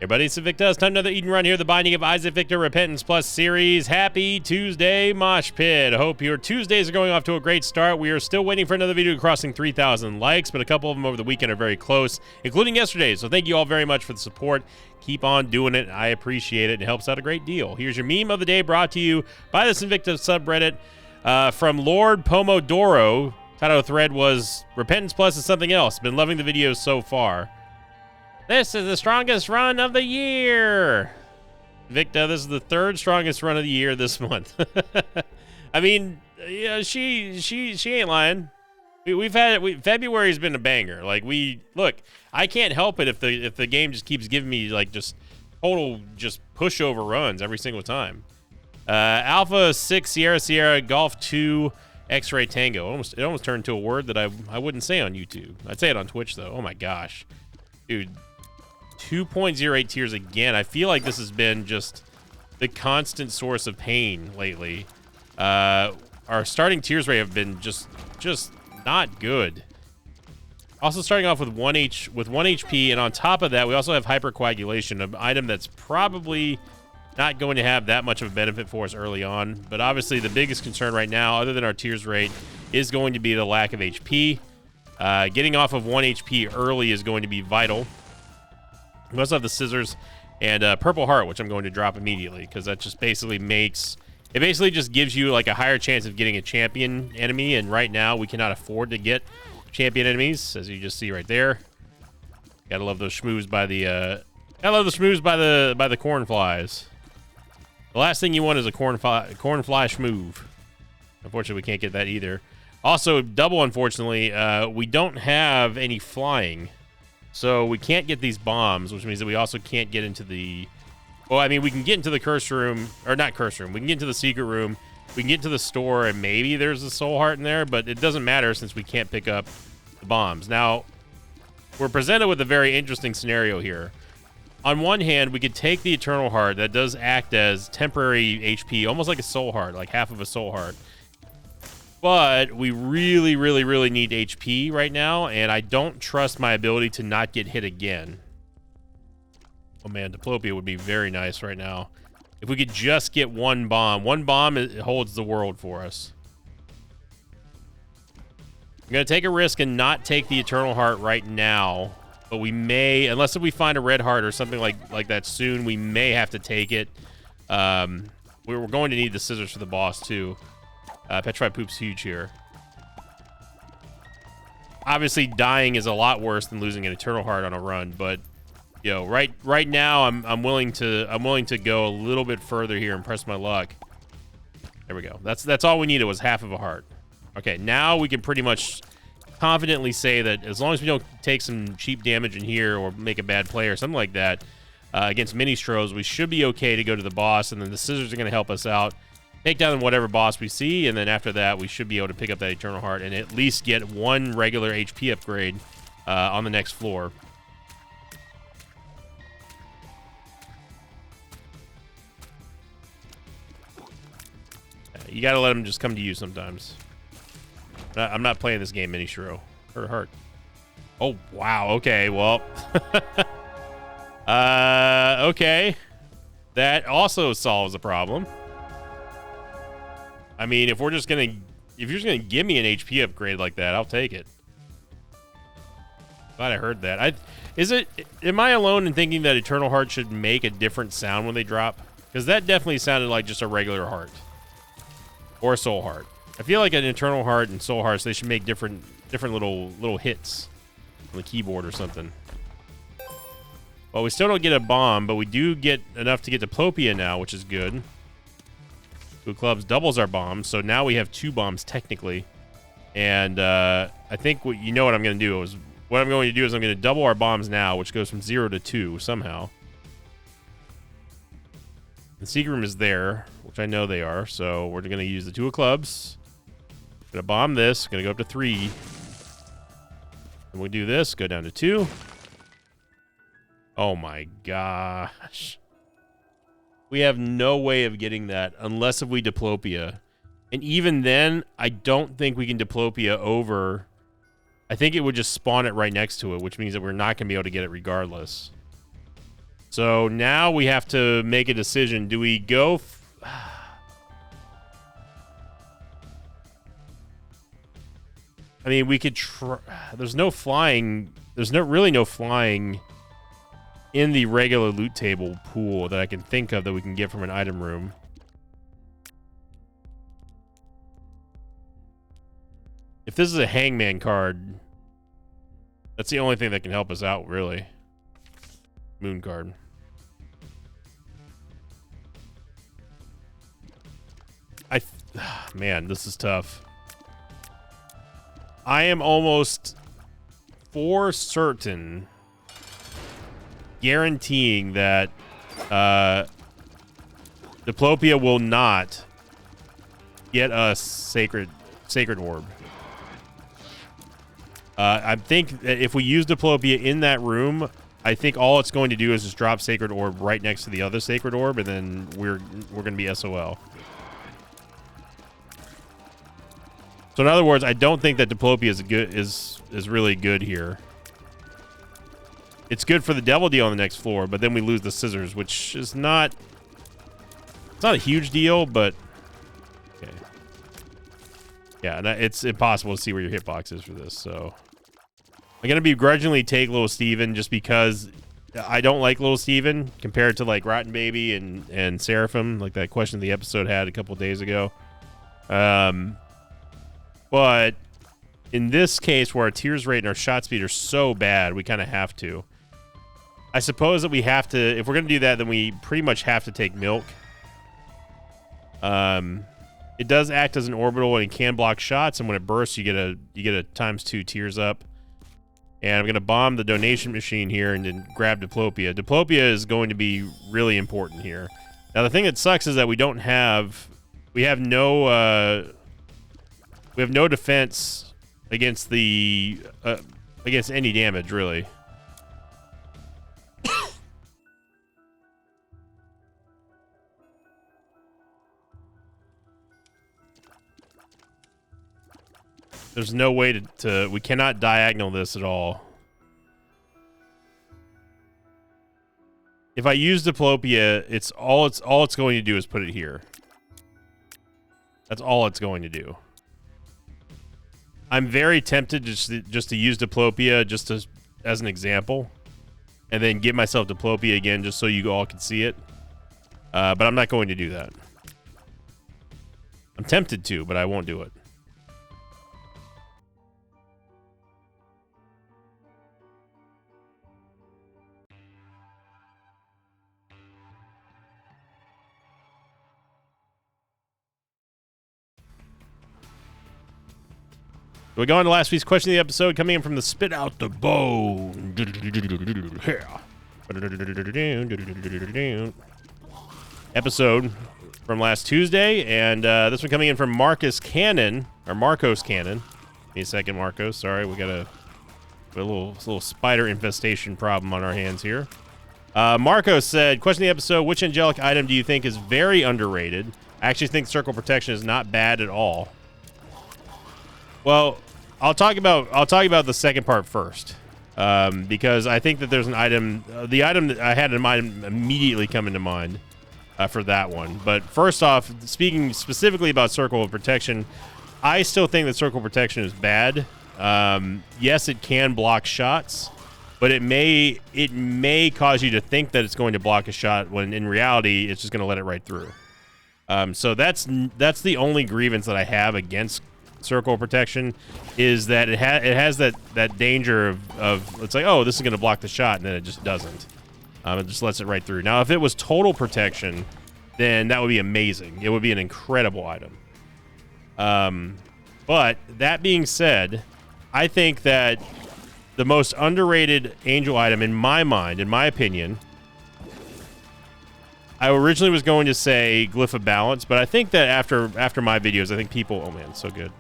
Hey buddy, it's Invicta. It's time another Eden run here, the Binding of Isaac Victor Repentance Plus series. Happy Tuesday, Mosh Pit. I hope your Tuesdays are going off to a great start. We are still waiting for another video crossing 3,000 likes, but a couple of them over the weekend are very close, including yesterday. So thank you all very much for the support. Keep on doing it. I appreciate it. It helps out a great deal. Here's your meme of the day brought to you by this Invicta subreddit from Lord Pomodoro. Title of the thread was Repentance Plus is something else. Been loving the videos so far. This is the strongest run of the year. Victa, this is the third strongest run of the year this month. I mean, yeah, she ain't lying. February's been a banger. Like I can't help it if the game just keeps giving me like just total just pushover runs every single time. Alpha 6 Sierra Golf 2 X-Ray Tango. It almost turned into a word that I wouldn't say on YouTube. I'd say it on Twitch though. Oh my gosh. Dude, 2.08 tiers again. I feel like this has been just the constant source of pain lately. Our starting tiers rate have been just not good. Also starting off with 1 HP, and on top of that, we also have hypercoagulation, an item that's probably not going to have that much of a benefit for us early on. But obviously, the biggest concern right now, other than our tiers rate, is going to be the lack of HP. Getting off of 1 HP early is going to be vital. We also have the scissors and Purple Heart, which I'm going to drop immediately because that just basically just gives you like a higher chance of getting a champion enemy, and right now we cannot afford to get champion enemies, as you just see right there. Gotta love those shmoos by the by the corn flies. The last thing you want is a corn fly shmoove. Unfortunately, we can't get that either. Also, double unfortunately, we don't have any flying. So we can't get these bombs, which means that we also can't get into the... Well, I mean, we can get into the curse room, or not curse room. We can get into the secret room. We can get into the store, and maybe there's a soul heart in there, but it doesn't matter since we can't pick up the bombs. Now, we're presented with a very interesting scenario here. On one hand, we could take the Eternal Heart that does act as temporary HP, almost like a soul heart, like half of a soul heart. But we really, really, really need HP right now, and I don't trust my ability to not get hit again. Oh man, Diplopia would be very nice right now. If we could just get one bomb. One bomb, it holds the world for us. I'm going to take a risk and not take the Eternal Heart right now, but we may, unless we find a red heart or something like that soon, we may have to take it. We're going to need the scissors for the boss too. Petrified Poop's huge here. Obviously, dying is a lot worse than losing an Eternal Heart on a run, but right now I'm willing to go a little bit further here and press my luck. There we go. That's all we needed was half of a heart. Okay, now we can pretty much confidently say that as long as we don't take some cheap damage in here or make a bad play or something like that against Ministros, we should be okay to go to the boss, and then the scissors are going to help us out. Take down whatever boss we see, and then after that, we should be able to pick up that Eternal Heart and at least get one regular HP upgrade on the next floor. You gotta let them just come to you sometimes. I'm not playing this game, Ministro. Her heart. Oh, wow. Okay, well. Okay. That also solves a problem. I mean, if you're just gonna give me an HP upgrade like that, I'll take it. Glad I heard that. Am I alone in thinking that Eternal Heart should make a different sound when they drop? Because that definitely sounded like just a regular heart. Or a soul heart. I feel like an Eternal Heart and soul hearts, they should make different little hits on the keyboard or something. Well, we still don't get a bomb, but we do get enough to get Diplopia now, which is good. Two clubs doubles our bombs, so now we have 2 bombs technically. And I think what I'm going to do is I'm going to double our bombs now, which goes from 0 to 2 somehow. The secret room is there, which I know they are, so we're going to use the 2 of clubs. Going to bomb this, going to go up to 3. And we do this, go down to 2. Oh my gosh. We have no way of getting that unless if we Diplopia. And even then, I don't think we can Diplopia over. I think it would just spawn it right next to it, which means that we're not going to be able to get it regardless. So now we have to make a decision. Do we go... I mean, we could try... There's no flying... There's really no flying in the regular loot table pool that I can think of that we can get from an item room. If this is a hangman card, that's the only thing that can help us out, really. Moon card. Man, this is tough. I am almost for certain guaranteeing that Diplopia will not get us Sacred Orb. I think that if we use Diplopia in that room, I think all it's going to do is just drop Sacred Orb right next to the other Sacred Orb, and then we're going to be SOL. So in other words, I don't think that Diplopia is really good here. It's good for the Devil Deal on the next floor, but then we lose the Scissors, which is not... It's not a huge deal, but... Okay. Yeah, and it's impossible to see where your hitbox is for this, so... I'm going to begrudgingly take Little Steven just because I don't like Little Steven compared to, like, Rotten Baby and Seraphim, like that question the episode had a couple days ago. But in this case, where our tears rate and our shot speed are so bad, we kind of have to. I suppose that we have to, if we're going to do that, then we pretty much have to take Milk. It does act as an orbital and it can block shots, and when it bursts, you get a ×2 tears up. And I'm going to bomb the donation machine here and then grab Diplopia. Diplopia is going to be really important here. Now, the thing that sucks is that we have no defense against against any damage, really. There's no way to we cannot diagonal this at all. If I use Diplopia, it's all it's going to do is put it here. That's all it's going to do. I'm very tempted just to use Diplopia as an example, and then give myself Diplopia again just so you all can see it. But I'm not going to do that. I'm tempted to, but I won't do it. We go on to last week's question of the episode, coming in from the Spit Out the Bone episode from last Tuesday, and this one coming in from Marcos Cannon. Give me a second, Marcos. Sorry, we got a little spider infestation problem on our hands here. Marcos said, question of the episode, which angelic item do you think is very underrated? I actually think Circle Protection is not bad at all. Well, I'll talk about the second part first, because I think that there's an item. The item that I had in mind immediately come into mind for that one. But first off, speaking specifically about Circle of Protection, I still think that Circle Protection is bad. Yes, it can block shots, but it may cause you to think that it's going to block a shot when in reality it's just going to let it right through. So that's the only grievance that I have against Circle Protection, is that it has that danger of it's like, oh, this is going to block the shot, and then it just doesn't. It just lets it right through. Now, if it was Total Protection, then that would be amazing. It would be an incredible item. But that being said, I think that the most underrated angel item in my mind, in my opinion, I originally was going to say Glyph of Balance, but I think that after my videos, I think people, oh man, so good.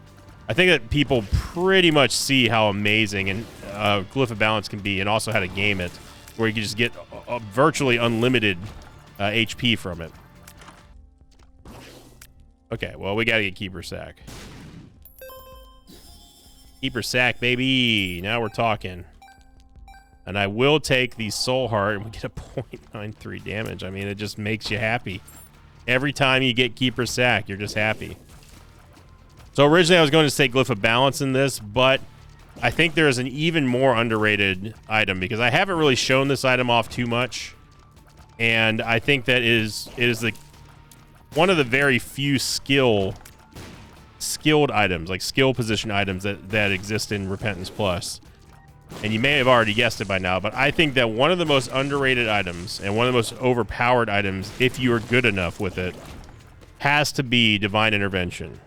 I think that people pretty much see how amazing and Glyph of Balance can be, and also how to game it, where you can just get a virtually unlimited HP from it. Okay, well, we gotta get Keeper Sack. Keeper Sack, baby. Now we're talking. And I will take the Soul Heart, and we get a 0.93 damage. I mean, it just makes you happy. Every time you get Keeper Sack, you're just happy. So originally I was going to say Glyph of Balance in this, but I think there is an even more underrated item because I haven't really shown this item off too much. And I think that it is the one of the very few skilled items, like skill position items that exist in Repentance Plus. And you may have already guessed it by now, but I think that one of the most underrated items and one of the most overpowered items, if you are good enough with it, has to be Divine Intervention.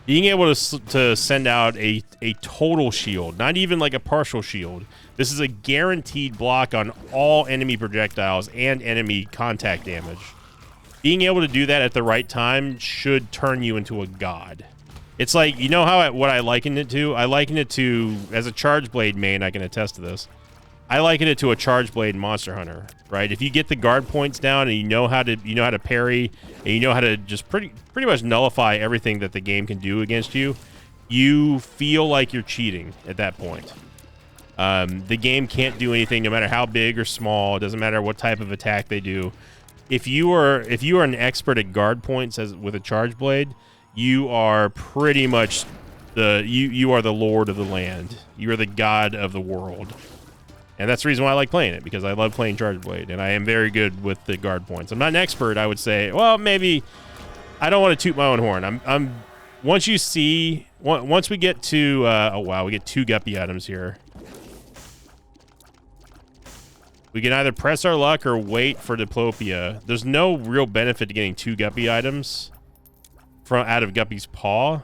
Being able to send out a total shield, not even like a partial shield. This is a guaranteed block on all enemy projectiles and enemy contact damage. Being able to do that at the right time should turn you into a god. It's like, you know how what I likened it to? I likened it to, as a Charge Blade main, I can attest to this. I liken it to a Charge Blade Monster Hunter, right? If you get the guard points down and you know how to parry and you know how to just pretty much nullify everything that the game can do against you, you feel like you're cheating at that point. The game can't do anything no matter how big or small. It doesn't matter what type of attack they do. If you are an expert at guard points with a Charge Blade, you are pretty much you are the lord of the land. You are the god of the world. And that's the reason why I like playing it, because I love playing Charge Blade, and I am very good with the guard points. I'm not an expert, I would say. Well, maybe I don't want to toot my own horn. Once we get to oh wow, we get 2 Guppy items here. We can either press our luck or wait for Diplopia. There's no real benefit to getting 2 Guppy items out of Guppy's Paw,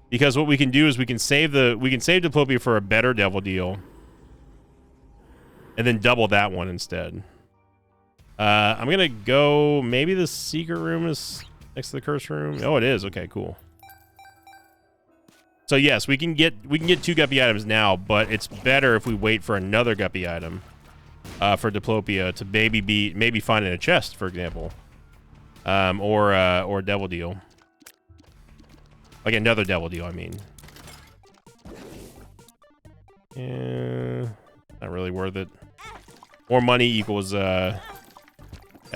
because what we can do is we can save Diplopia for a better Devil Deal, and then double that one instead. I'm gonna go. Maybe the secret room is next to the curse room. Oh, it is. Okay, cool. So yes, we can get 2 Guppy items now, but it's better if we wait for another Guppy item for Diplopia to maybe find in a chest, for example, or Devil Deal. Like another Devil Deal, I mean. Yeah, not really worth it. More money equals, yeah,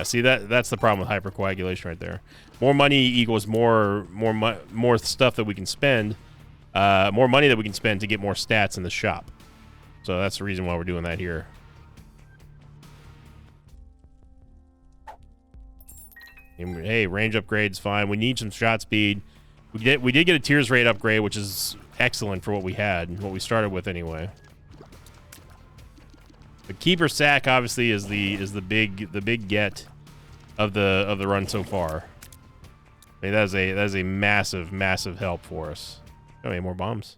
see, that's the problem with hypercoagulation right there. More money equals more stuff that we can spend, more money that we can spend to get more stats in the shop. So that's the reason why we're doing that here. And, hey, range upgrade's fine. We need some shot speed. We did get a Tears rate upgrade, which is excellent for what we had, what we started with anyway. The Keeper Sack obviously is the big get of the run so far. I mean, that is a massive help for us. Oh, any more bombs?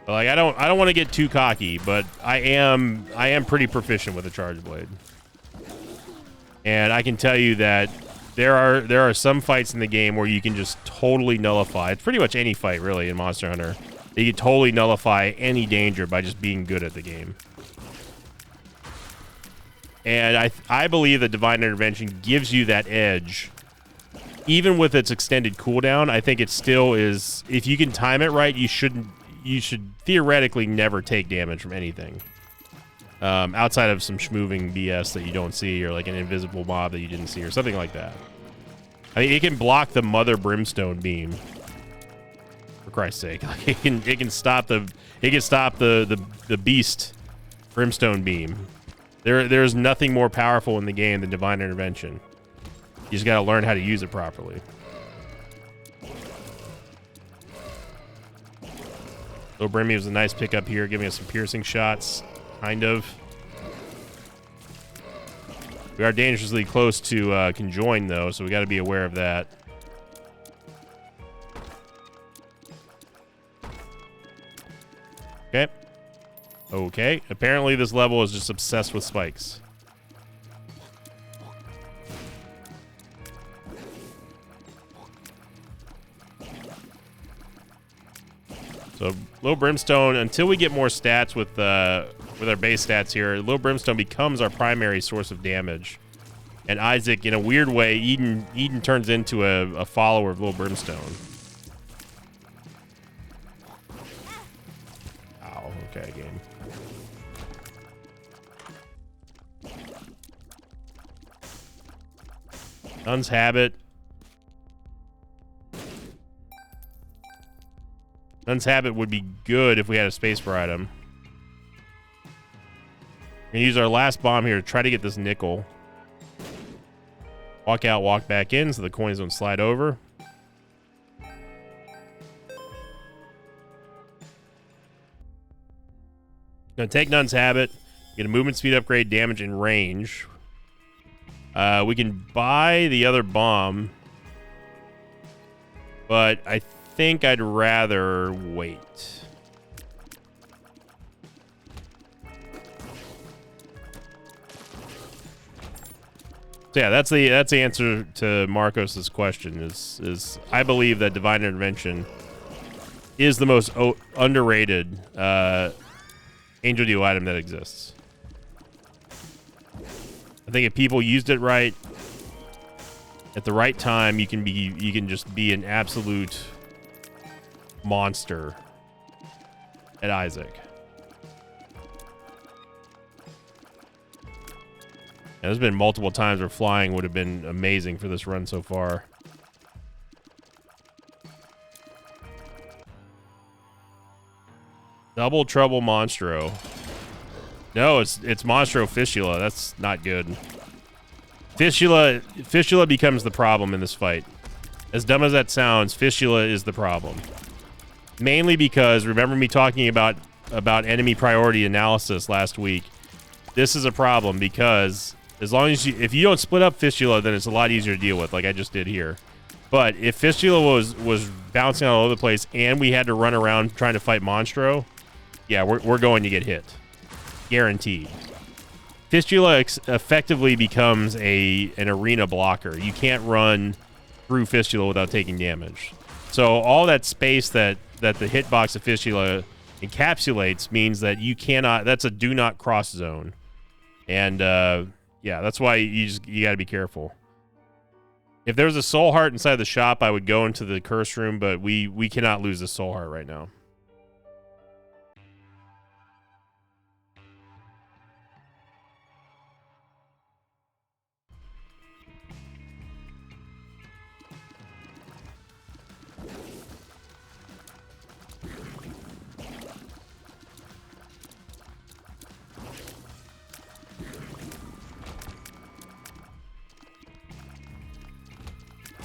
Like, I don't want to get too cocky, but I am pretty proficient with a Charge Blade. And I can tell you that there are some fights in the game where you can just totally nullify. It's pretty much any fight really in Monster Hunter. You can totally nullify any danger by just being good at the game. And I believe that Divine Intervention gives you that edge. Even with its extended cooldown, I think it still is, if you can time it right, you should theoretically never take damage from anything. Outside of some schmooving BS that you don't see, or like an invisible mob that you didn't see, or something like that. I mean, it can block the Mother Brimstone beam. For Christ's sake, like, it can stop the beast Brimstone beam. There's nothing more powerful in the game than Divine Intervention. You just gotta learn how to use it properly. So Brimmy was a nice pickup here, giving us some piercing shots, kind of. We are dangerously close to conjoin, though, so we got to be aware of that. Okay. Okay. Apparently this level is just obsessed with spikes. So low brimstone, until we get more stats with our base stats here, low brimstone becomes our primary source of damage. And Isaac, in a weird way, Eden turns into a follower of low brimstone. Ow, okay, game. Nun's Habit. Nun's Habit would be good if we had a spacebar item. We're gonna use our last bomb here to try to get this nickel. Walk out, walk back in so the coins don't slide over. Gonna take Nun's Habit, get a movement speed upgrade, damage, and range. We can buy the other bomb, but I think I'd rather wait. So yeah, that's the answer to Marcos's question. Is I believe that Divine Intervention is the most underrated Angel Deal item that exists. I think if people used it right at the right time, you can just be an absolute monster at Isaac. And there's been multiple times where flying would have been amazing for this run so far. Double Trouble Monstro. No, it's Monstro Fistula. That's not good. Fistula becomes the problem in this fight. As dumb as that sounds, Fistula is the problem. Mainly because, remember me talking about enemy priority analysis last week. This is a problem because as long as if you don't split up Fistula, then it's a lot easier to deal with, like I just did here. But if Fistula was bouncing all over the place and we had to run around trying to fight Monstro, yeah, we're going to get hit. Guaranteed. Fistula effectively becomes an arena blocker. You can't run through Fistula without taking damage. So all that space that the hitbox of Fistula encapsulates means that you cannot. That's a do not cross zone, and yeah, that's why you got to be careful. If there's a soul heart inside the shop, I would go into the curse room, but we cannot lose the soul heart right now.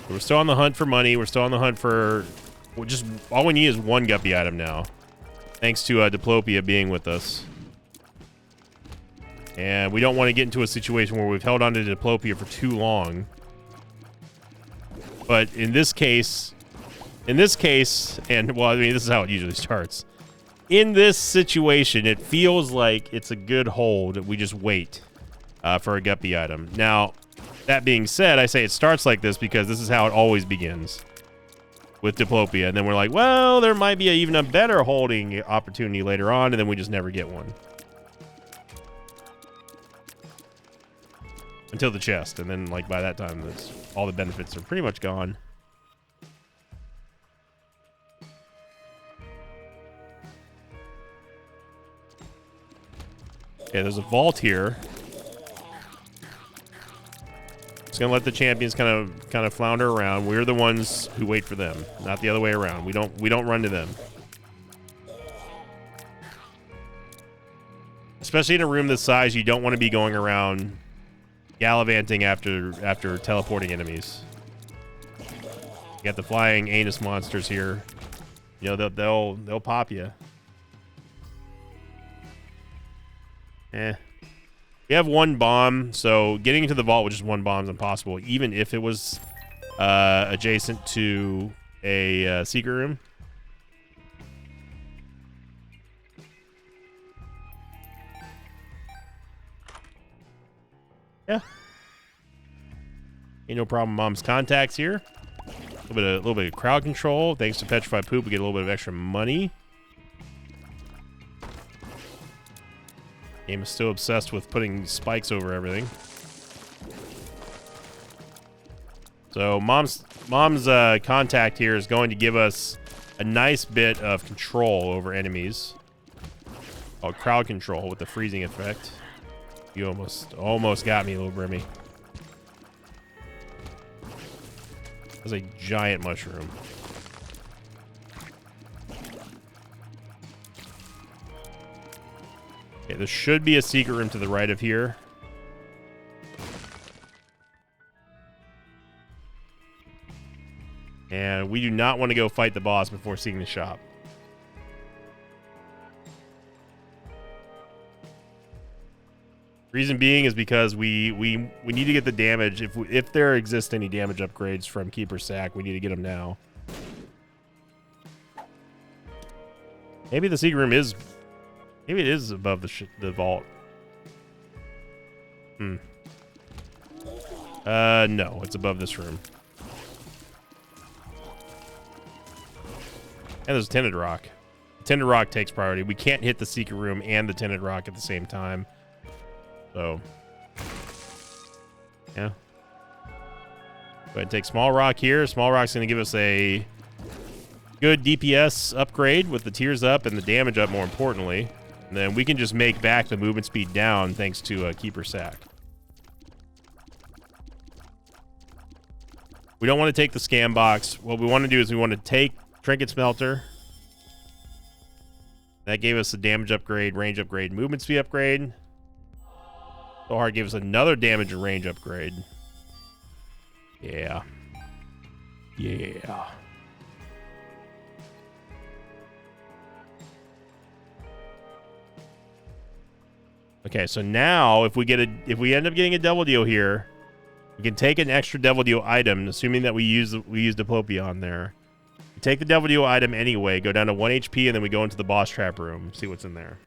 We're still on the hunt for money. We're still on the hunt for... just all we need is one guppy item now. Thanks to Diplopia being with us. And we don't want to get into a situation where we've held on to Diplopia for too long. But in this case, and well, I mean, this is how it usually starts. In this situation, it feels like it's a good hold. We just wait for a guppy item. Now, that being said, I say it starts like this because this is how it always begins with Diplopia. And then we're like, well, there might be even a better holding opportunity later on, and then we just never get one. Until the chest, and then like by that time, all the benefits are pretty much gone. Okay, there's a vault here. Just gonna let the champions kind of flounder around. We're the ones who wait for them, not the other way around. We don't run to them. Especially in a room this size, you don't want to be going around gallivanting after teleporting enemies. You got the flying anus monsters here. You know, they'll pop you. We have one bomb, so getting into the vault with just one bomb is impossible, even if it was adjacent to a secret room. Yeah. Ain't no problem. Mom's contacts here. A little bit of crowd control. Thanks to Petrified Poop, we get a little bit of extra money. Game is still obsessed with putting spikes over everything. So mom's contact here is going to give us a nice bit of control over enemies. Called crowd control with the freezing effect. You almost got me, little Brimmy. That's a giant mushroom. Okay, there should be a secret room to the right of here. And we do not want to go fight the boss before seeing the shop. Reason being is because we need to get the damage. If there exists any damage upgrades from Keeper Sack, we need to get them now. Maybe the secret room is... Maybe it is above the vault. No, it's above this room. And there's a tinted rock. Tinted rock takes priority. We can't hit the secret room and the tinted rock at the same time. So, yeah. Go ahead and take small rock here. Small rock's going to give us a good DPS upgrade with the tears up and the damage up, more importantly. And then we can just make back the movement speed down thanks to Keeper Sack. We don't want to take the scam box. What we want to do is we want to take Trinket Smelter. That gave us a damage upgrade, range upgrade, movement speed upgrade. So hard gave us another damage and range upgrade. Yeah. Yeah. Okay, so now if we end up getting a devil deal here, we can take an extra devil deal item, assuming that we use Diplopia on there. We take the devil deal item anyway, go down to 1 HP, and then we go into the boss trap room, see what's in there.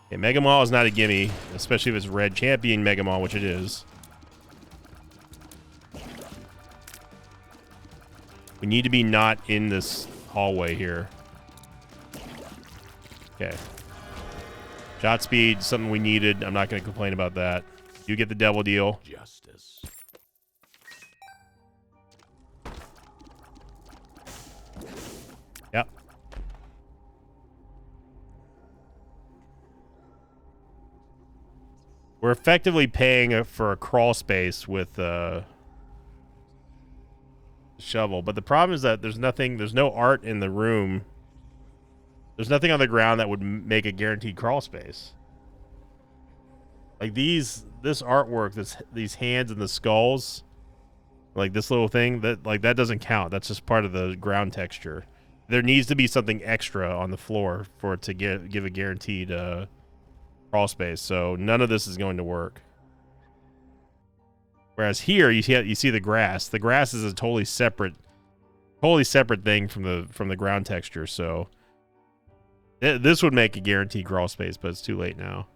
Okay, Mega Maw is not a gimme, especially if it's red champion Mega Maw, which it is. We need to be not in this hallway here. Okay. Shot speed, something we needed. I'm not going to complain about that. You get the devil deal. Justice. Yep. We're effectively paying for a crawl space with shovel, but the problem is that there's no art in the room. There's nothing on the ground that would make a guaranteed crawl space. Like this artwork, these hands and the skulls, like this little thing, that doesn't count. That's just part of the ground texture. There needs to be something extra on the floor for it to give a guaranteed crawl space. So none of this is going to work. Whereas here, you see the grass. The grass is a totally separate thing from the ground texture. So this would make a guaranteed crawl space, but it's too late now.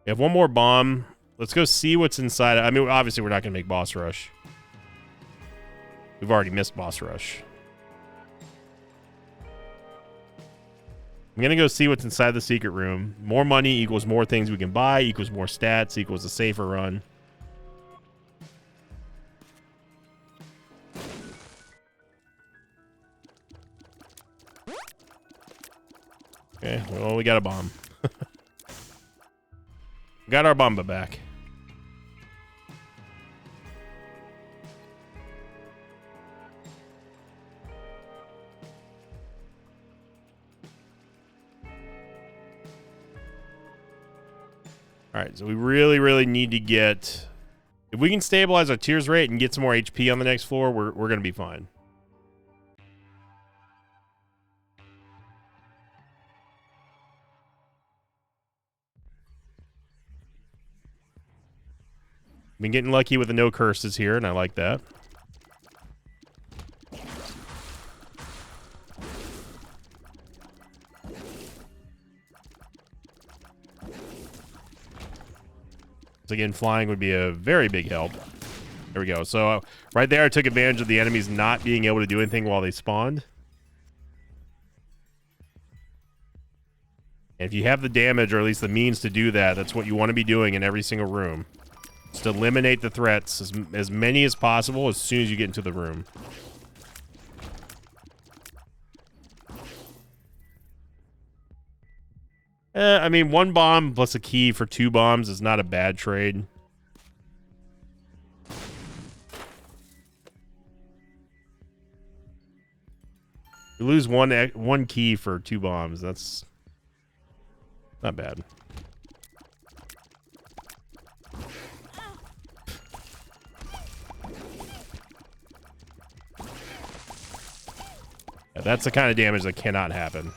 We have one more bomb. Let's go see what's inside. I mean, obviously, we're not going to make boss rush. We've already missed boss rush. I'm going to go see what's inside the secret room. More money equals more things we can buy, equals more stats, equals a safer run. Okay, well, we got a bomb. Got our Bomba back. Alright, so we really, really need to get... If we can stabilize our tears rate and get some more HP on the next floor, we're going to be fine. Been getting lucky with the no curses here, and I like that. So again, flying would be a very big help. There we go. So right there, I took advantage of the enemies not being able to do anything while they spawned. And if you have the damage, or at least the means to do that, that's what you want to be doing in every single room. Just eliminate the threats, as many as possible, as soon as you get into the room. I mean, 1 bomb plus a key for 2 bombs is not a bad trade. You lose one key for 2 bombs. That's not bad. Yeah, that's the kind of damage that cannot happen.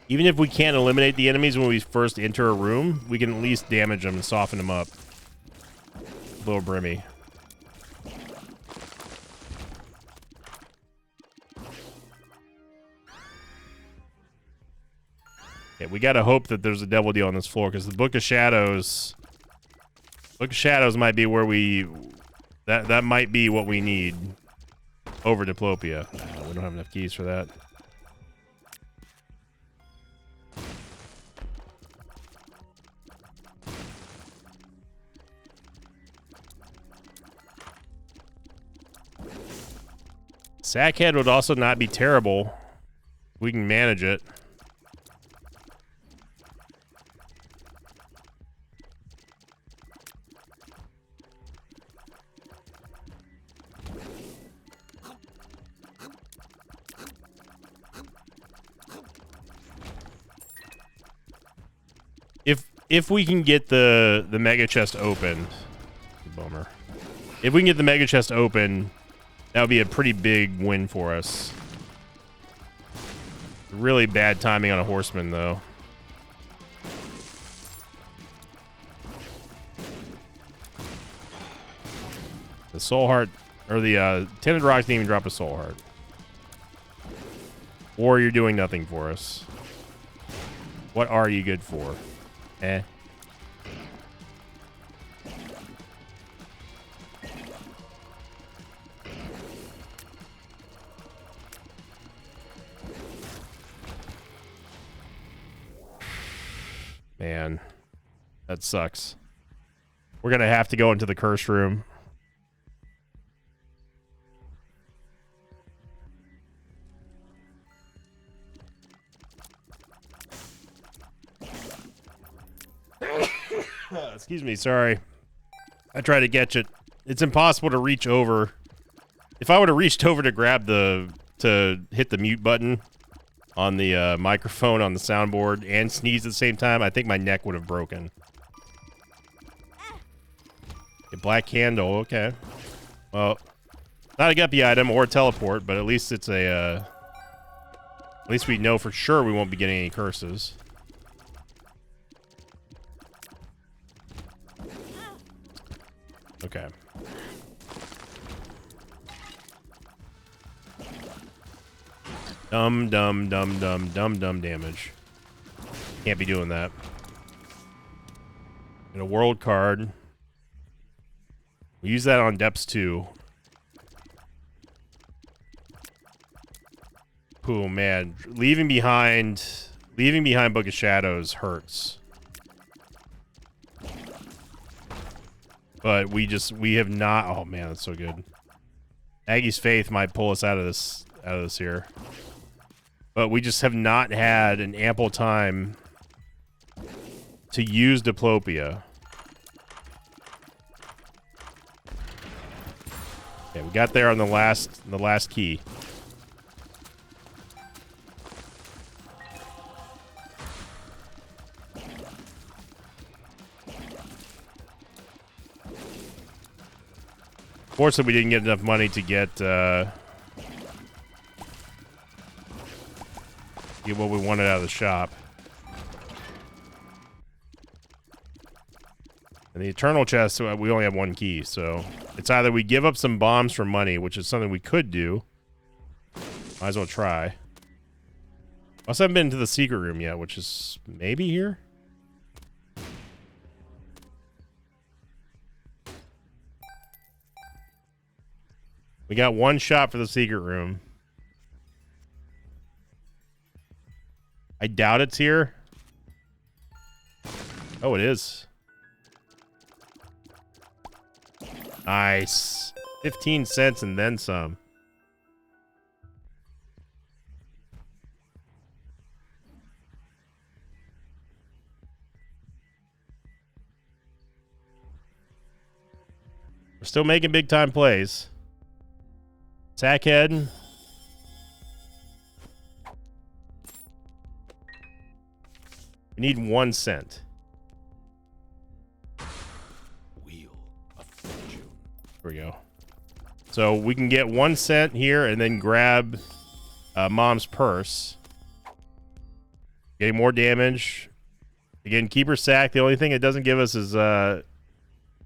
Even if we can't eliminate the enemies when we first enter a room, we can at least damage them and soften them up. Little Brimmy. Yeah, we gotta hope that there's a devil deal on this floor, because the Book of Shadows might be where that might be what we need over Diplopia. We don't have enough keys for that. Sackhead would also not be terrible. We can manage it. If we can get the mega chest opened, bummer. If we can get the mega chest open, that would be a pretty big win for us. Really bad timing on a horseman, though. The soul heart, or the tinted rock didn't even drop a soul heart. Or you're doing nothing for us. What are you good for? Eh. Man, that sucks. We're gonna have to go into the curse room. Excuse me, sorry. I tried to catch it. It's impossible to reach over. If I would have reached over to grab to hit the mute button on the microphone on the soundboard and sneeze at the same time, I think my neck would have broken. A black candle, okay. Well, not a guppy item or a teleport, but at least it's a, at least we know for sure we won't be getting any curses. Okay. Dumb damage. Can't be doing that. And a world card. We use that on depths too. Oh man, leaving behind Book of Shadows hurts. But we have not. Oh man, that's so good. Aggie's Faith might pull us out of this here. But we just have not had an ample time to use Diplopia. Okay, we got there on the last key. Fortunately, we didn't get enough money to get what we wanted out of the shop. And the Eternal Chest, we only have one key, so it's either we give up some bombs for money, which is something we could do. Might as well try. Also haven't been to the secret room yet, which is maybe here? We got one shot for the secret room. I doubt it's here. Oh, it is. Nice. 15 cents and then some. We're still making big time plays. Sackhead. We need 1 cent. Wheel of Fortune. There we go. So we can get 1 cent here and then grab Mom's purse. Getting more damage. Again, keep her sack. The only thing it doesn't give us is it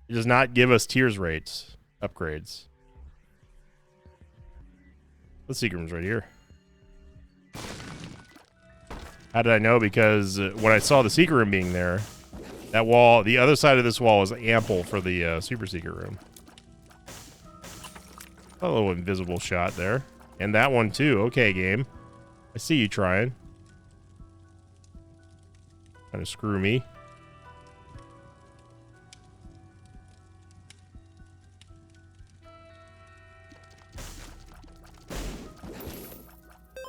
does not give us tiers rates upgrades. The secret room's right here. How did I know? Because when I saw the secret room being there, that wall, the other side of this wall is ample for the super secret room. A little invisible shot there. And that one too. Okay, game. I see you trying. Trying to screw me.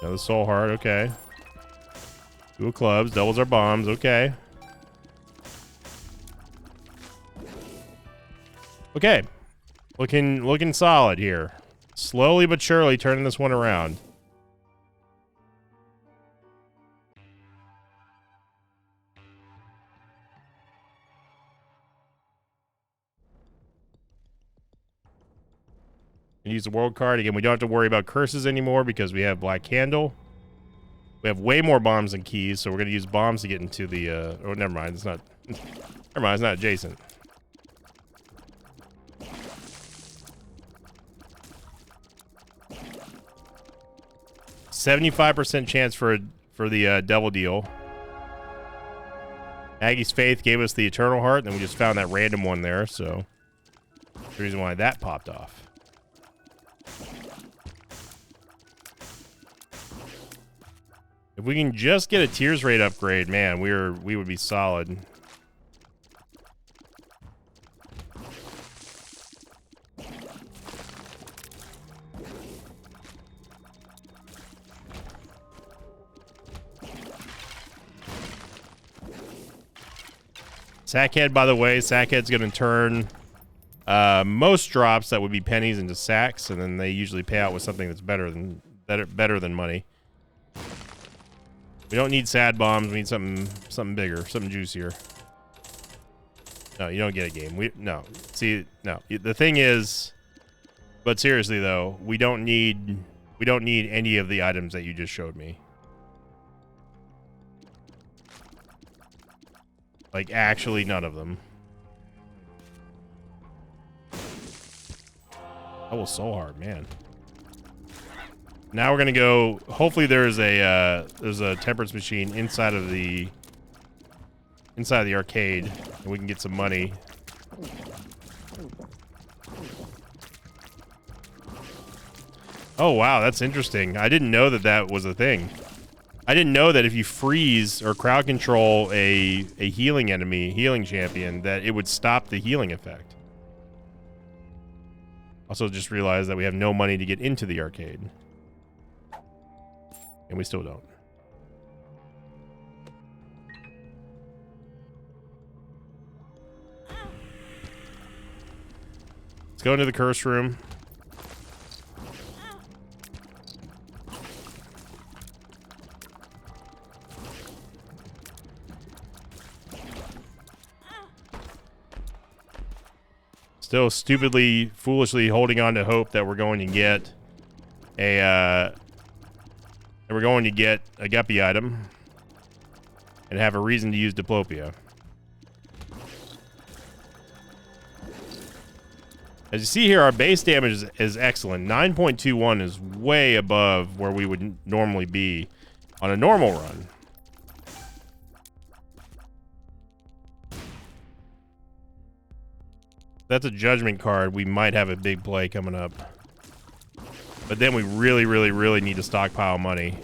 Another soul heart, okay. 2 of clubs, doubles our bombs, okay. Okay. Looking solid here. Slowly but surely turning this one around. And use the world card. Again, we don't have to worry about curses anymore because we have Black Candle. We have way more bombs than keys, so we're going to use bombs to get into the... oh, never mind. It's not... Never mind, it's not adjacent. %75% chance for the double deal. Maggie's Faith gave us the Eternal Heart, and then we just found that random one there, so... That's the reason why that popped off. If we can just get a tiers rate upgrade, man, we would be solid. Sackhead, by the way, Sackhead's going to turn most drops that would be pennies into sacks, and then they usually pay out with something that's better than money. We don't need sad bombs. We need something bigger, something juicier. No, you don't get a game. No. See, no. The thing is, but seriously though, we don't need any of the items that you just showed me. Like actually none of them. That was so hard, man. Now we're gonna go. Hopefully, there's a temperance machine inside of the arcade, and we can get some money. Oh wow, that's interesting. I didn't know that was a thing. I didn't know that if you freeze or crowd control a healing enemy, healing champion, that it would stop the healing effect. Also, just realized that we have no money to get into the arcade. And we still don't. Let's go into the curse room. Still stupidly, foolishly holding on to hope that we're going to get a guppy item and have a reason to use Diplopia. As you see here, our base damage is excellent. 9.21 is way above where we would normally be on a normal run. That's a judgment card. We might have a big play coming up. But then we really, really, really need to stockpile money.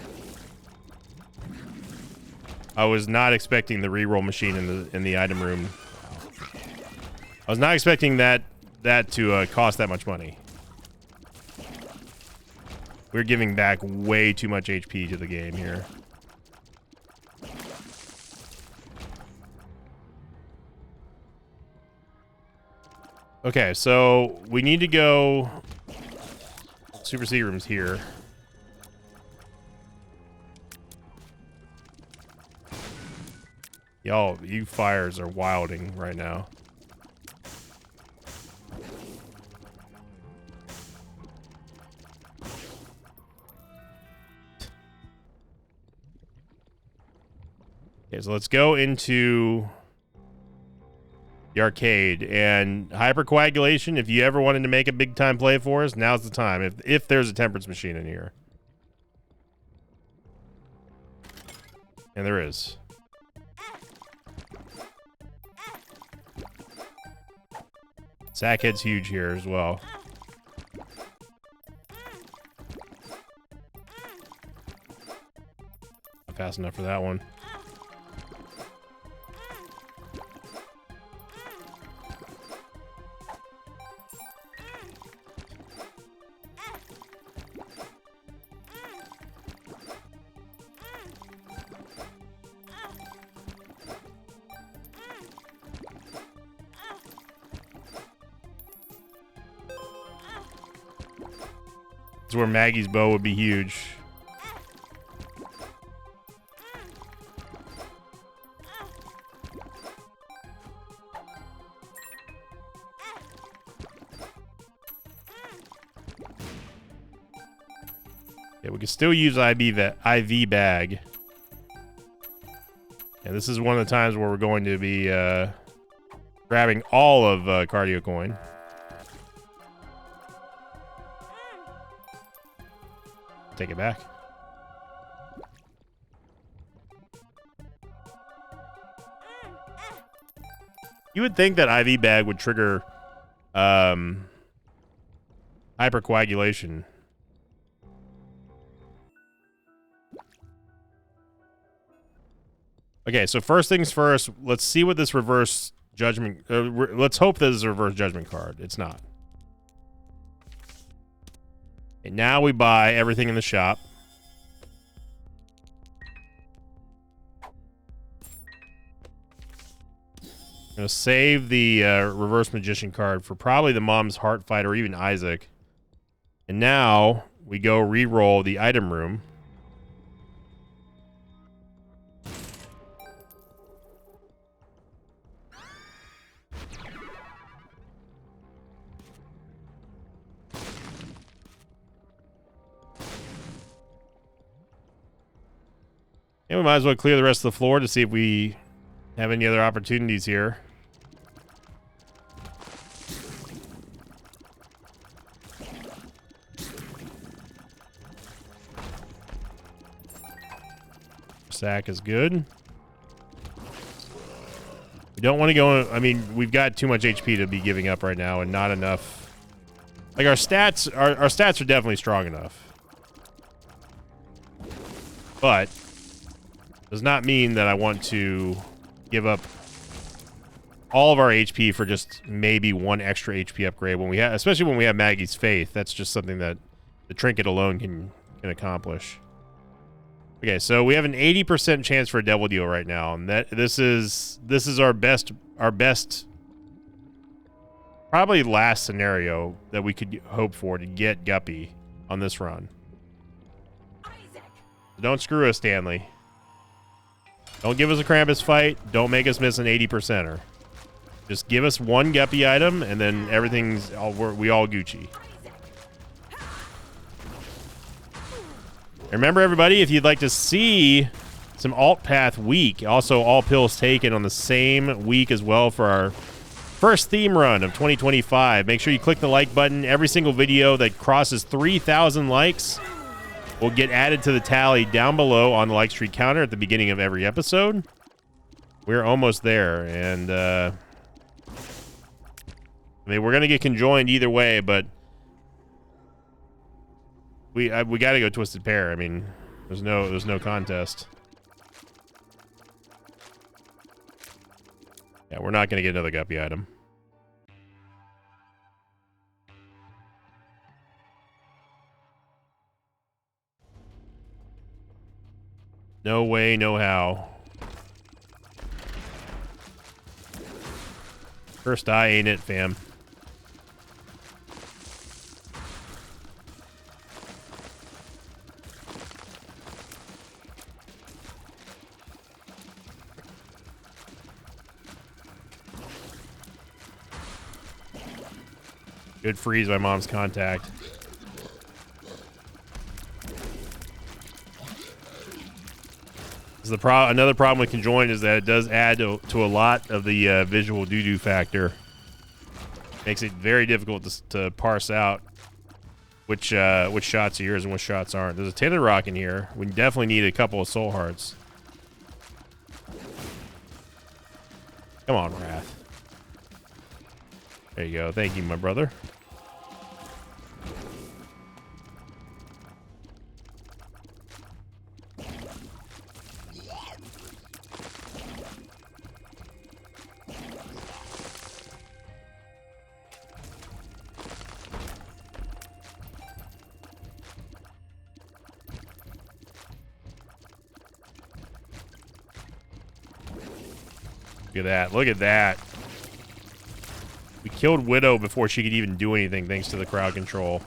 I was not expecting the reroll machine in the item room. I was not expecting that to cost that much money. We're giving back way too much HP to the game here. Okay, so we need to go. Super Secret Room's here. Y'all, you fires are wilding right now. Okay, so let's go into the arcade. And hypercoagulation, if you ever wanted to make a big time play for us, now's the time. If there's a temperance machine in here. And there is. Sackhead's huge here as well. Not fast enough for that one. This is where Maggie's bow would be huge. Yeah, we can still use IV bag. And this is one of the times where we're going to be grabbing all of cardio coin. Take it back. You would think that IV bag would trigger hypercoagulation. Okay, so first things first, let's see what this reverse judgment... let's hope this is a reverse judgment card. It's not. And now we buy everything in the shop. I'm going to save the reverse magician card for probably the Mom's Heart Fight or even Isaac. And now we go re-roll the item room. And we might as well clear the rest of the floor to see if we have any other opportunities here. Sack is good. We don't want to go... I mean, we've got too much HP to be giving up right now and not enough... Like, our stats are definitely strong enough. But... does not mean that I want to give up all of our HP for just maybe one extra HP upgrade when we have, especially when we have Maggie's Faith. That's just something that the trinket alone can accomplish. Okay, so we have an 80% chance for a devil deal right now, and this is our best probably last scenario that we could hope for to get Guppy on this run. So don't screw us, Stanley. Don't give us a Krampus fight. Don't make us miss an 80%er. Just give us one Guppy item, and then everything's we all Gucci. Remember, everybody, if you'd like to see some Alt Path week, also all pills taken on the same week as well for our first theme run of 2025. Make sure you click the like button. Every single video that crosses 3,000 likes will get added to the tally down below on the like streak counter at the beginning of every episode. We're almost there, and I mean, we're going to get conjoined either way, but We got to go Twisted Pair. I mean, there's no contest. Yeah, we're not going to get another Guppy item. No way, no how. First eye ain't it, fam. Good freeze by mom's contact. Another problem with Conjoined is that it does add to a lot of the visual doo-doo factor. Makes it very difficult to parse out which shots are yours and which shots aren't. There's a Tether Rock in here. We definitely need a couple of Soul Hearts. Come on, Wrath. There you go. Thank you, my brother. Look at that. Look at that. We killed Widow before she could even do anything thanks to the crowd control.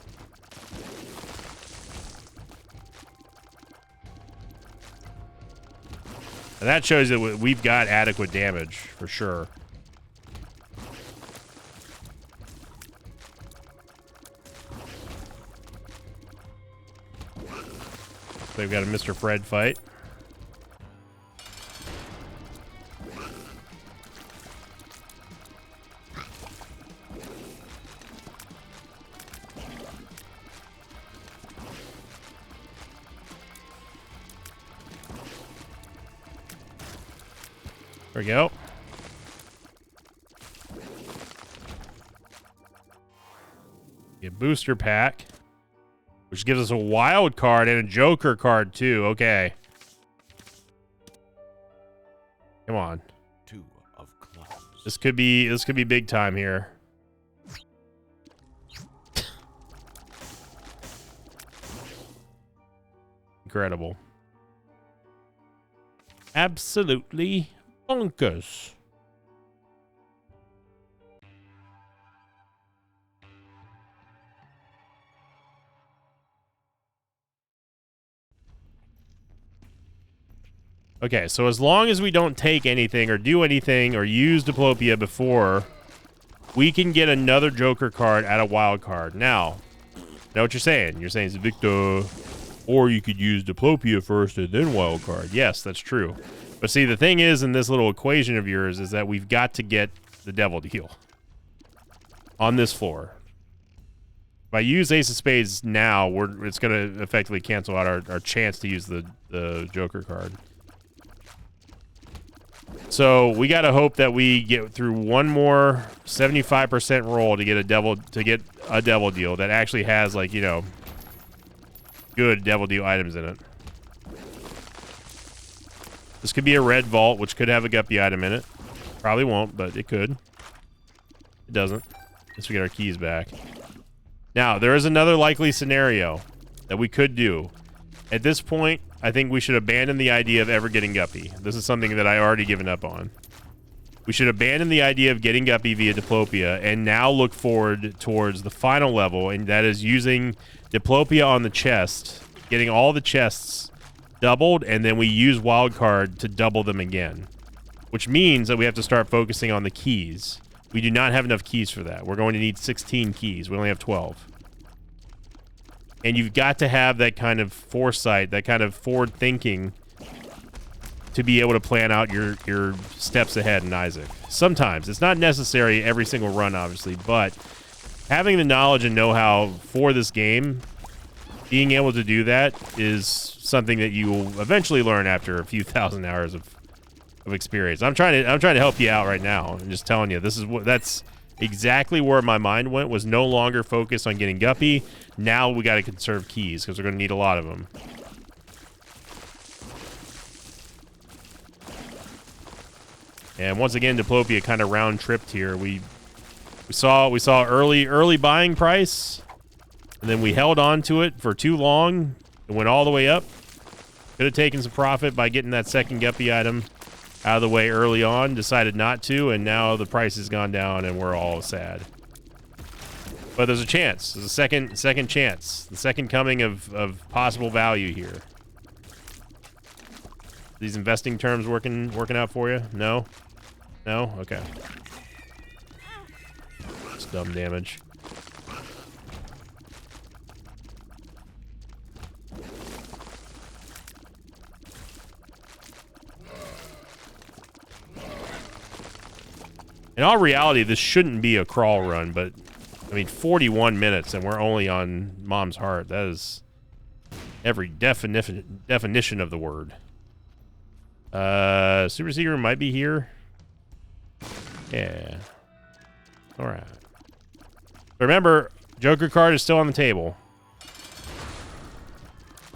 And that shows that we've got adequate damage, for sure. They've got a Mr. Fred fight. There we go. A booster pack, which gives us a wild card and a Joker card too. Okay. Come on. 2 of clubs. This could be big time here. Incredible. Absolutely bonkers. Okay, so as long as we don't take anything or do anything or use Diplopia before, we can get another Joker card at a wild card. Now, know what you're saying? You're saying it's Victor, or you could use Diplopia first and then wild card. Yes, that's true. But see, the thing is in this little equation of yours is that we've got to get the Devil Deal on this floor. If I use Ace of Spades now, it's going to effectively cancel out our chance to use the Joker card. So we got to hope that we get through one more 75% roll to get a Devil Deal that actually has, like, you know, good Devil Deal items in it. This could be a red vault, which could have a Guppy item in it. Probably won't, but it could. It doesn't. Guess we get our keys back. Now, there is another likely scenario that we could do. At this point, I think we should abandon the idea of ever getting Guppy. This is something that I already given up on. We should abandon the idea of getting Guppy via Diplopia and now look forward towards the final level, and that is using Diplopia on the chest, getting all the chests doubled, and then we use wildcard to double them again, which means that we have to start focusing on the keys. We do not have enough keys for that. We're going to need 16 keys. We only have 12. And you've got to have that kind of foresight, that kind of forward thinking to be able to plan out your steps ahead in Isaac. Sometimes. It's not necessary every single run, obviously, but having the knowledge and know-how for this game, being able to do that is something that you will eventually learn after a few thousand hours of experience. I'm trying to help you out right now. I'm just telling you, this is what that's exactly where my mind went, was no longer focused on getting guppy. Now we got to conserve keys because we're going to need a lot of them. And once again, Diplopia kind of round tripped here. We saw early buying price, and then we held on to it for too long. It went all the way up. Could have taken some profit by getting that second guppy item out of the way early on. Decided not to, and now the price has gone down, and we're all sad. But there's a chance. There's a second chance. The second coming of possible value here. These investing terms working out for you? No? No? Okay. It's dumb damage. In all reality, this shouldn't be a crawl run, but I mean, 41 minutes and we're only on Mom's Heart. That is every definition of the word. Super Seeker might be here. Yeah. All right. Remember, Joker card is still on the table.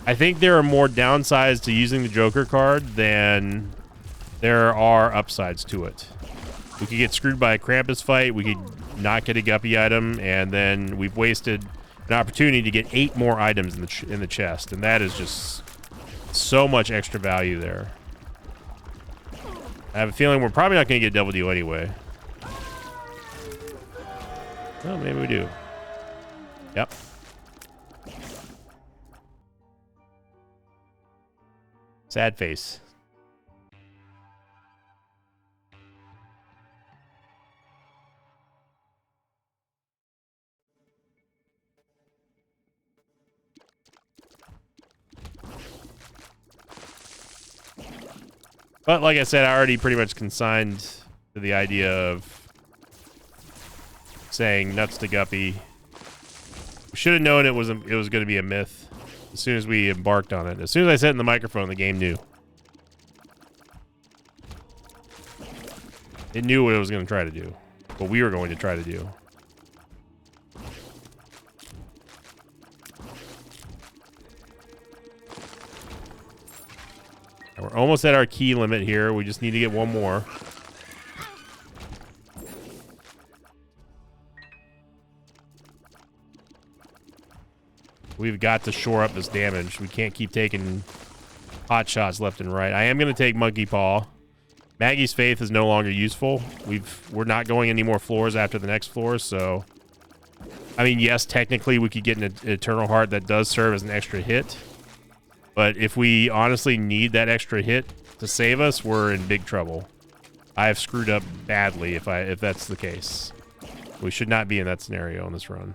I think there are more downsides to using the Joker card than there are upsides to it. We could get screwed by a Krampus fight. We could not get a guppy item, and then we've wasted an opportunity to get 8 more items in the chest, and that is just so much extra value there. I have a feeling we're probably not going to get double deal anyway. Well, maybe we do. Yep. Sad face. But like I said, I already pretty much consigned to the idea of saying nuts to guppy. We should have known it was going to be a myth as soon as we embarked on it. As soon as I said it in the microphone, the game knew. It knew what it was going to try to do, what we were going to try to do. We're almost at our key limit here. We just need to get one more. We've got to shore up this damage. We can't keep taking hot shots left and right. I am going to take Monkey Paw. Maggie's Faith is no longer useful. We're not going any more floors after the next floor, so... I mean, yes, technically we could get an Eternal Heart that does serve as an extra hit. But if we honestly need that extra hit to save us, we're in big trouble. I have screwed up badly if that's the case. We should not be in that scenario on this run.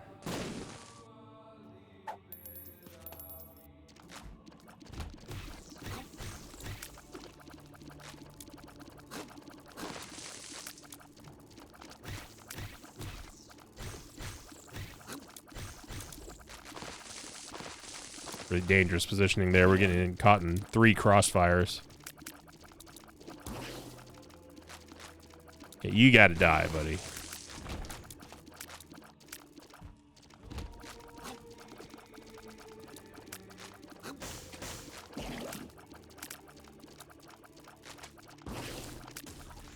Really dangerous positioning there. We're getting caught in 3 crossfires. Okay, you gotta die, buddy.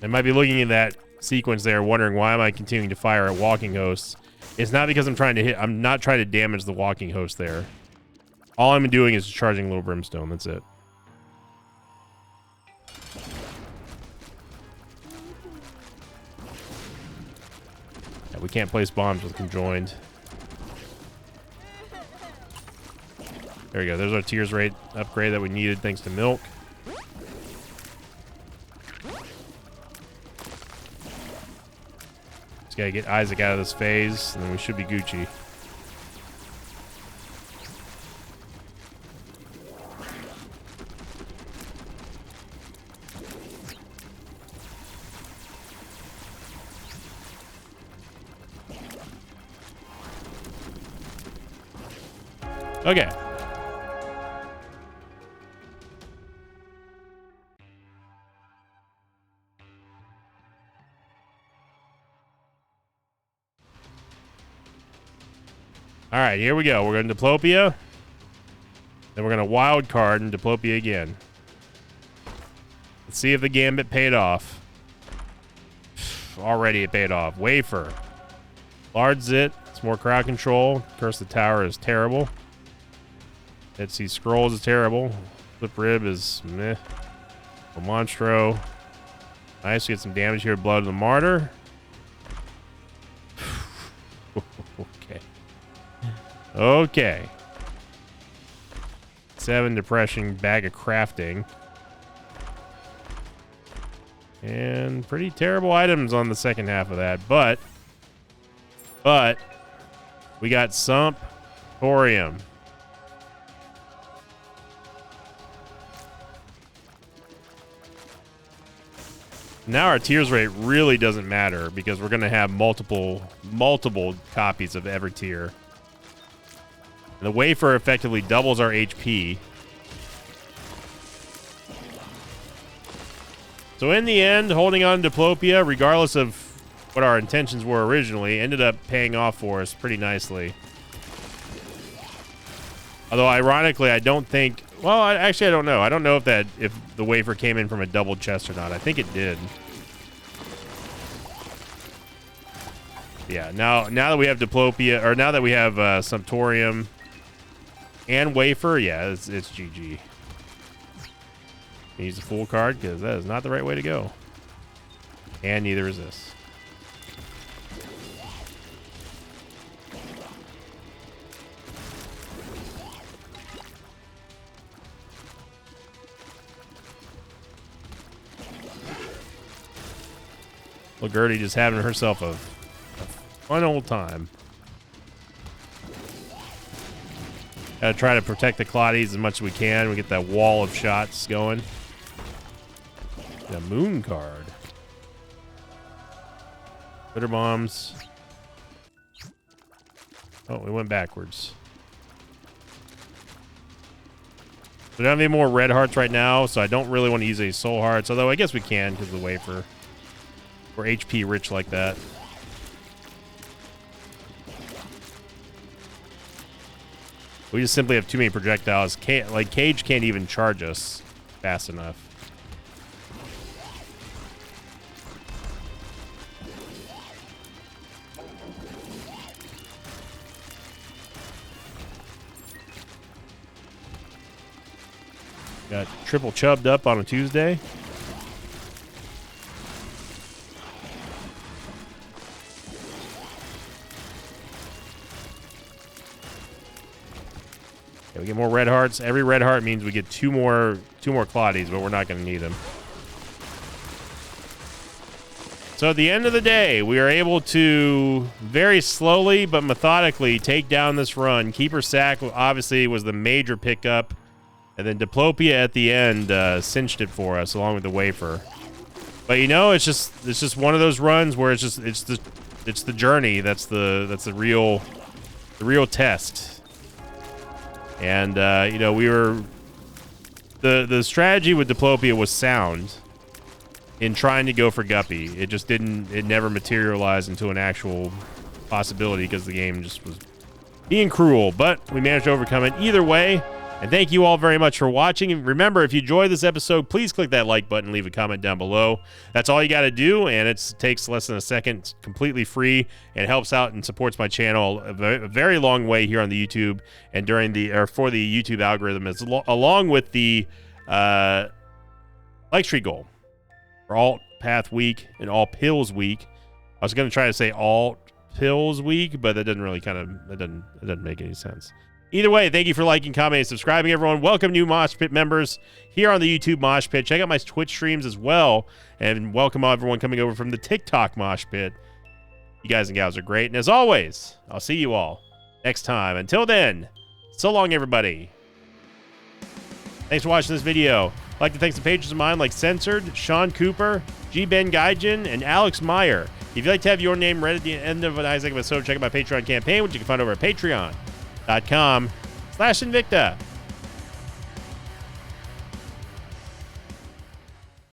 I might be looking at that sequence there, wondering why am I continuing to fire at walking hosts. It's not because I'm trying to hit. I'm not trying to damage the walking host there. All I'm doing is charging little brimstone. That's it. Yeah, we can't place bombs with conjoined. There we go. There's our tears rate upgrade that we needed thanks to milk. Just gotta get Isaac out of this phase, and then we should be Gucci. Okay. All right, here we go. We're going to Diplopia. Then we're going to wild card and Diplopia again. Let's see if the Gambit paid off. Already it paid off. Wafer. Large Zit. It's more crowd control. Curse the Tower is terrible. Dead Sea Scrolls is terrible. Flip Rib is meh. A Monstro. Nice, we get some damage here. Blood of the Martyr. Okay. Okay. 7 Depression, Bag of Crafting. And pretty terrible items on the second half of that. But we got Sump, Thorium. Now our tiers rate really doesn't matter because we're going to have multiple copies of every tier. And the Wafer effectively doubles our HP. So in the end, holding on to Diplopia, regardless of what our intentions were originally, ended up paying off for us pretty nicely. Although ironically, I don't think... Well, actually, I don't know. I don't know if the Wafer came in from a double chest or not. I think it did. Yeah, now that we have Diplopia, or now that we have Sumptorium and Wafer, yeah, it's GG. Use the full card because that is not the right way to go. And neither is this. Well, Gertie just having herself a fun old time. Gotta try to protect the Claudies as much as we can. We get that wall of shots going. A moon card. Glitter bombs. Oh, we went backwards. We don't have any more red hearts right now, so I don't really want to use any soul hearts. Although I guess we can because of the Wafer. We're HP rich like that. We just simply have too many projectiles. Cage can't even charge us fast enough. Got triple chubbed up on a Tuesday. Okay, we get more red hearts. Every red heart means we get two more Claudies, but we're not going to need them. So at the end of the day, we are able to very slowly but methodically take down this run. Keeper Sack obviously was the major pickup. And then Diplopia at the end cinched it for us, along with the Wafer. But you know, it's just one of those runs where it's the journey that's the real test. And you know, the strategy with Diplopia was sound in trying to go for Guppy. It never materialized into an actual possibility because the game just was being cruel. But we managed to overcome it either way. And thank you all very much for watching. And remember, if you enjoyed this episode, please click that like button, leave a comment down below. That's all you got to do, and it takes less than a second. It's completely free, and it helps out and supports my channel a very long way here on the YouTube and for the YouTube algorithm, along with the like streak goal for Alt Path Week and All Pills Week. I was going to try to say Alt Pills Week, but that doesn't really it doesn't make any sense. Either way, thank you for liking, commenting, and subscribing, everyone. Welcome new Mosh Pit members here on the YouTube Mosh Pit. Check out my Twitch streams as well, and welcome everyone coming over from the TikTok Mosh Pit. You guys and gals are great, and as always, I'll see you all next time. Until then, so long, everybody. Thanks for watching this video. I'd like to thank some patrons of mine like Censored, Sean Cooper, G. Ben Gaijin, and Alex Meyer. If you'd like to have your name read at the end of an Isaac episode, check out my Patreon campaign, which you can find over at patreon.com/Invicta.